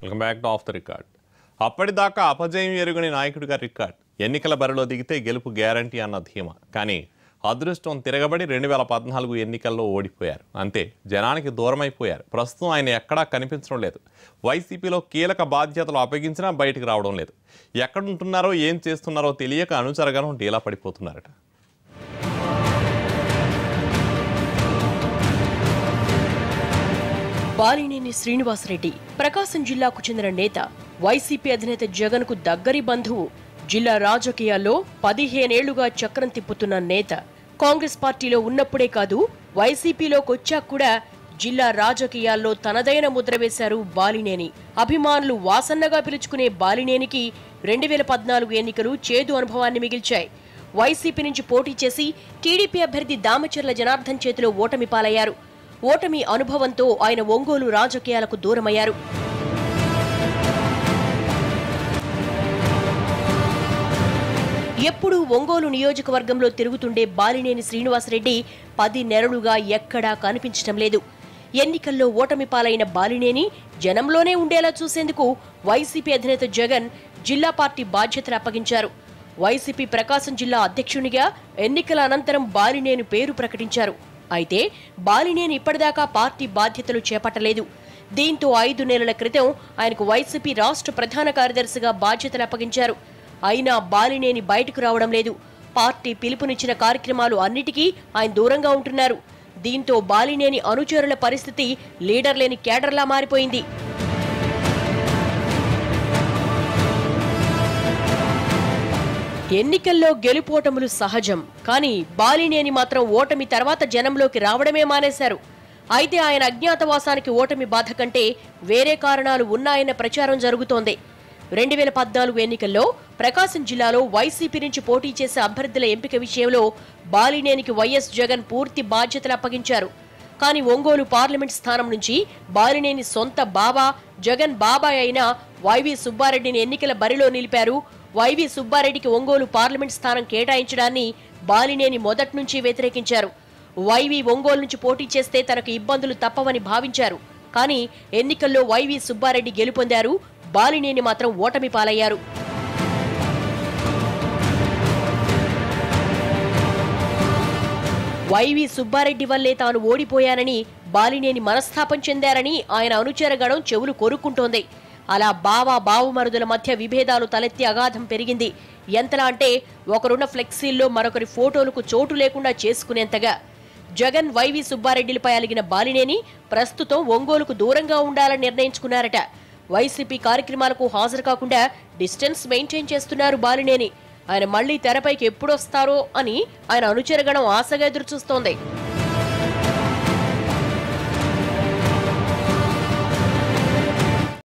Welcome back to of the record. అప్పటిదాకా అపజయం ఎరుగని నాయకుడిగా రికార్డ్. ఎన్నికల బరిలో దిగితే గెలుపు గ్యారంటీ అన్న ధీమా. కానీ అదృష్టం తిరగబడి 2014 ఎన్నికల్లో ఓడిపోయారు. అంతే, జనానికి దూరమైపోయారు. ప్రస్తుతం ఆయన ఎక్కడా కనిపించడం లేదు. వైసీపీలో కీలక బాధ్యతలు అప్పగించినా బయటికి రావడం లేదు. ఎక్కడుంటున్నారో ఏం చేస్తున్నారో తెలియక అనుచరగణం డీలా పడిపోతున్నారట. బాలినేని శ్రీనివాసరెడ్డి ప్రకాశం జిల్లాకు చెందిన నేత. వైసీపీ అధినేత జగన్ కు దగ్గరి బంధువు. జిల్లా రాజకీయాల్లో 15 ఏళ్లుగా చక్రం తిప్పుతున్న నేత. కాంగ్రెస్ పార్టీలో ఉన్నప్పుడే కాదు, వైసీపీలోకొచ్చాక కూడా జిల్లా రాజకీయాల్లో తనదైన ముద్ర వేశారు బాలినేని. అభిమానులు వాసన్నగా పిలుచుకునే బాలినేనికి 2014 ఎన్నికలు చేదు అనుభవాన్ని మిగిల్చాయి. వైసీపీ నుంచి పోటీ చేసి టీడీపీ అభ్యర్థి దామచర్ల జనార్దన్ చేతిలో ఓటమి పాలయ్యారు. ఓటమి అనుభవంతో ఆయన ఒంగోలు రాజకీయాలకు దూరమయ్యారు. ఎప్పుడూ ఒంగోలు నియోజకవర్గంలో తిరుగుతుండే బాలినేని శ్రీనివాసరెడ్డి 10 నెలలుగా ఎక్కడా కనిపించడం లేదు. ఎన్నికల్లో ఓటమి పాలైన బాలినేని జనంలోనే ఉండేలా చూసేందుకు వైసీపీ అధినేత జగన్ జిల్లా పార్టీ బాధ్యతలు అప్పగించారు. వైసీపీ ప్రకాశం జిల్లా అధ్యక్షునిగా ఎన్నికల అనంతరం బాలినేని పేరు ప్రకటించారు. అయితే బాలినేని ఇప్పటిదాకా పార్టీ బాధ్యతలు చేపట్టలేదు. దీంతో 5 నెలల క్రితం ఆయనకు వైసీపీ రాష్ట్ర ప్రధాన కార్యదర్శిగా బాధ్యతలు అప్పగించారు. అయినా బాలినేని బయటకు రావడం లేదు. పార్టీ పిలుపునిచ్చిన కార్యక్రమాలు అన్నిటికీ ఆయన దూరంగా ఉంటున్నారు. దీంతో బాలినేని అనుచరుల పరిస్థితి లీడర్ లేని కేడర్లా మారిపోయింది. ఎన్నికల్లో గెలుపోటములు సహజం. కానీ బాలినేని మాత్రం ఓటమి తర్వాత జనంలోకి రావడమే మానేశారు. అయితే ఆయన అజ్ఞాతవాసానికి ఓటమి బాధ కంటే వేరే కారణాలు ఉన్నాయన్న ప్రచారం జరుగుతోంది. 2014 ఎన్నికల్లో ప్రకాశం జిల్లాలో వైసీపీ నుంచి పోటీ చేసే అభ్యర్థుల ఎంపిక విషయంలో బాలినేనికి వైఎస్ జగన్ పూర్తి బాధ్యతలు అప్పగించారు. కానీ ఒంగోలు పార్లమెంట్ స్థానం నుంచి బాలినేని సొంత బాబా, జగన్ బాబాయ్ అయిన వైవి సుబ్బారెడ్డిని ఎన్నికల బరిలో నిలిపారు. వైవి సుబ్బారెడ్డికి ఒంగోలు పార్లమెంట్ స్థానం కేటాయించడాన్ని బాలినేని మొదటి నుంచి వ్యతిరేకించారు. వైవి ఒంగోలు నుంచి పోటీ చేస్తే తనకు ఇబ్బందులు తప్పవని భావించారు. కానీ ఎన్నికల్లో వైవి సుబ్బారెడ్డి గెలుపొందారు. బాలినేని మాత్రం ఓటమి పాలయ్యారు. వైవి సుబ్బారెడ్డి వల్లే తాను ఓడిపోయానని బాలినేని మనస్తాపం చెందారని ఆయన అనుచరగణం చెవులు కొరుక్కుంటోంది. అలా బావమరుదుల మధ్య విభేదాలు తలెత్తి అగాధం పెరిగింది. ఎంతలా అంటే ఒకరున్న ఫ్లెక్సీల్లో మరొకరి ఫోటోలకు చోటు లేకుండా చేసుకునేంతగా. జగన్ వైవి సుబ్బారెడ్డిలపై అలిగిన బాలినేని ప్రస్తుతం ఒంగోలుకు దూరంగా ఉండాలని నిర్ణయించుకున్నారట. వైసీపీ కార్యక్రమాలకు హాజరు కాకుండా డిస్టెన్స్ మెయింటైన్ చేస్తున్నారు బాలినేని. ఆయన మళ్లీ తెరపైకి ఎప్పుడొస్తారో అని ఆయన అనుచరగణం ఆశగా ఎదురుచూస్తోంది.